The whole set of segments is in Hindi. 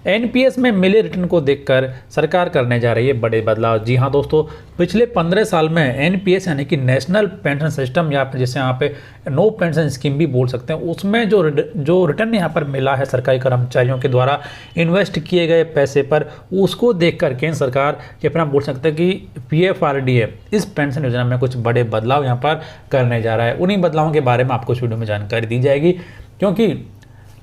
एनपीएस में मिले रिटर्न को देखकर सरकार करने जा रही है बड़े बदलाव। जी हाँ दोस्तों, पिछले 15 साल में एनपीएस यानी कि नेशनल पेंशन सिस्टम या फिर जिसे यहाँ पे नो पेंशन स्कीम भी बोल सकते हैं, उसमें जो रिटर्न यहाँ पर मिला है सरकारी कर्मचारियों के द्वारा इन्वेस्ट किए गए पैसे पर, उसको देखकर केंद्र सरकार ये अपना बोल सकते हैं कि पीएफआरडीए इस पेंशन योजना में कुछ बड़े बदलाव यहाँ पर करने जा रहा है। उन्हीं बदलावों के बारे में आपको इस वीडियो में जानकारी दी जाएगी, क्योंकि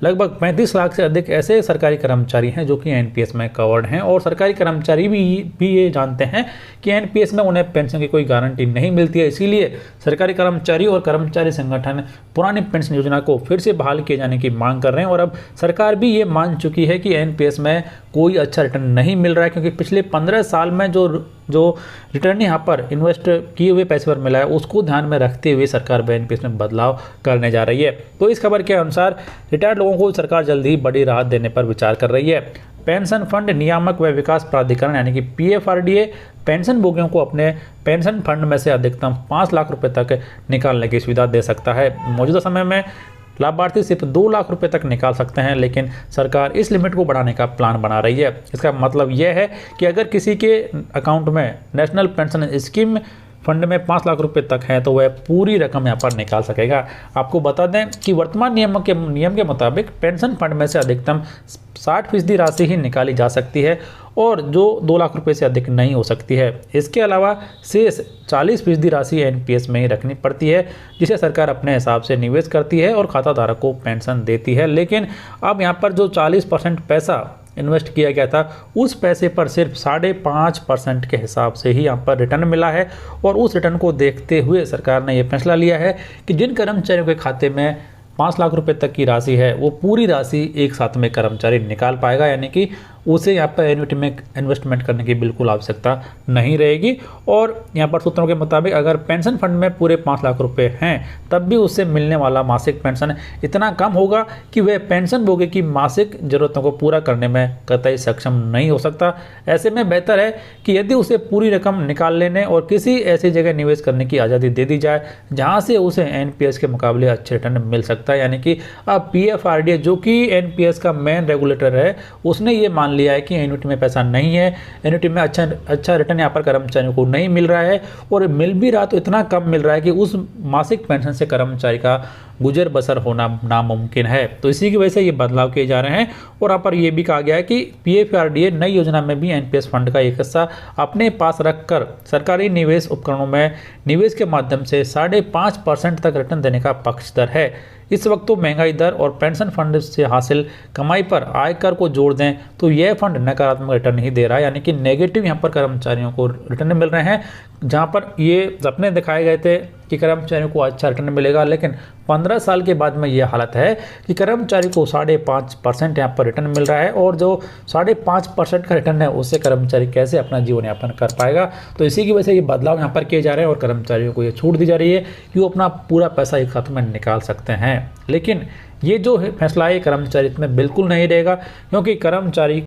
लगभग 35 लाख से अधिक ऐसे सरकारी कर्मचारी हैं जो कि एनपीएस में कवर्ड हैं, और सरकारी कर्मचारी भी ये जानते हैं कि एनपीएस में उन्हें पेंशन की कोई गारंटी नहीं मिलती है। इसीलिए सरकारी कर्मचारी और कर्मचारी संगठन पुरानी पेंशन योजना को फिर से बहाल किए जाने की मांग कर रहे हैं। और अब सरकार भी ये मान चुकी है कि एनपीएस में कोई अच्छा रिटर्न नहीं मिल रहा है, क्योंकि पिछले 15 साल में जो रिटर्न यहाँ पर इन्वेस्ट किए हुए पैसे पर मिला है, उसको ध्यान में रखते हुए सरकार एनपीएस में बदलाव करने जा रही है। तो इस खबर के अनुसार रिटायर्ड लोगों को सरकार जल्द ही बड़ी राहत देने पर विचार कर रही है। पेंशन फंड नियामक व विकास प्राधिकरण यानी कि पीएफआरडीए पेंशन भोगियों को अपने पेंशन फंड में से अधिकतम 5 लाख रुपए तक निकालने की सुविधा दे सकता है। मौजूदा समय में लाभार्थी सिर्फ 2 लाख रुपए तक निकाल सकते हैं, लेकिन सरकार इस लिमिट को बढ़ाने का प्लान बना रही है। इसका मतलब यह है कि अगर किसी के अकाउंट में नेशनल पेंशन स्कीम फंड में 5 लाख रुपए तक है तो वह पूरी रकम यहाँ पर निकाल सकेगा। आपको बता दें कि वर्तमान नियम के मुताबिक पेंशन फंड में से अधिकतम 60% राशि ही निकाली जा सकती है, और जो 2 लाख रुपए से अधिक नहीं हो सकती है। इसके अलावा शेष 40% राशि एनपीएस में ही रखनी पड़ती है, जिसे सरकार अपने हिसाब से निवेश करती है और खाता धारक को पेंशन देती है। लेकिन अब यहाँ पर जो 40% पैसा इन्वेस्ट किया गया था, उस पैसे पर सिर्फ 5.5% के हिसाब से ही यहाँ पर रिटर्न मिला है। और उस रिटर्न को देखते हुए सरकार ने यह फैसला लिया है कि जिन कर्मचारियों के खाते में 5 लाख रुपए तक की राशि है, वो पूरी राशि एक साथ में कर्मचारी निकाल पाएगा, यानी कि उसे यहाँ पर एन्युटी में इन्वेस्टमेंट करने की बिल्कुल आवश्यकता नहीं रहेगी। और यहाँ पर सूत्रों के मुताबिक अगर पेंशन फंड में पूरे 5 लाख रुपए हैं, तब भी उससे मिलने वाला मासिक पेंशन इतना कम होगा कि वह पेंशन भोगी की मासिक जरूरतों को पूरा करने में कतई सक्षम नहीं हो सकता। ऐसे में बेहतर है कि यदि उसे पूरी रकम निकाल लेने और किसी ऐसी जगह निवेश करने की आज़ादी दे दी जाए जहाँ से उसे एनपीएस के मुकाबले अच्छे रिटर्न मिल सकता है। यानी कि अब पीएफआरडीए जो कि एनपीएस का मेन रेगुलेटर है, उसने ये मान लिया है कि एन्युटी में पैसा नहीं है, एन्युटी में अच्छा रिटर्न यहाँ पर कर्मचारियों को नहीं मिल रहा है, और मिल भी रहा तो इतना कम मिल रहा है कि उस मासिक पेंशन से कर्मचारी का गुजर बसर होना नामुमकिन है। तो इसी की वजह से ये बदलाव किए जा रहे हैं। और यहाँ पर यह भी कहा गया है कि पीएफआरडीए नई योजना में भी एनपीएस फंड का एक हिस्सा अपने पास रखकर सरकारी निवेश उपकरणों में निवेश के माध्यम से 5.5% तक रिटर्न देने का पक्षधर है। इस वक्त तो महंगाई दर और पेंशन फंड से हासिल कमाई पर आयकर को जोड़ दें तो यह फंड नकारात्मक रिटर्न नहीं दे रहा है, यानी कि नेगेटिव यहाँ पर कर्मचारियों को रिटर्न मिल रहे हैं। जहाँ पर ये सपने दिखाए गए थे कि कर्मचारियों को अच्छा रिटर्न मिलेगा, लेकिन 15 साल के बाद में ये हालत है कि कर्मचारी को 5.5% यहाँ पर रिटर्न मिल रहा है, और जो 5.5% का रिटर्न है उससे कर्मचारी कैसे अपना जीवन यापन कर पाएगा। तो इसी की वजह से ये बदलाव यहाँ पर किए जा रहे हैं और कर्मचारियों को ये छूट दी जा रही है कि वो अपना पूरा पैसा एक साथ में निकाल सकते हैं। लेकिन ये जो फैसला है कर्मचारी में बिल्कुल नहीं रहेगा, क्योंकि कर्मचारी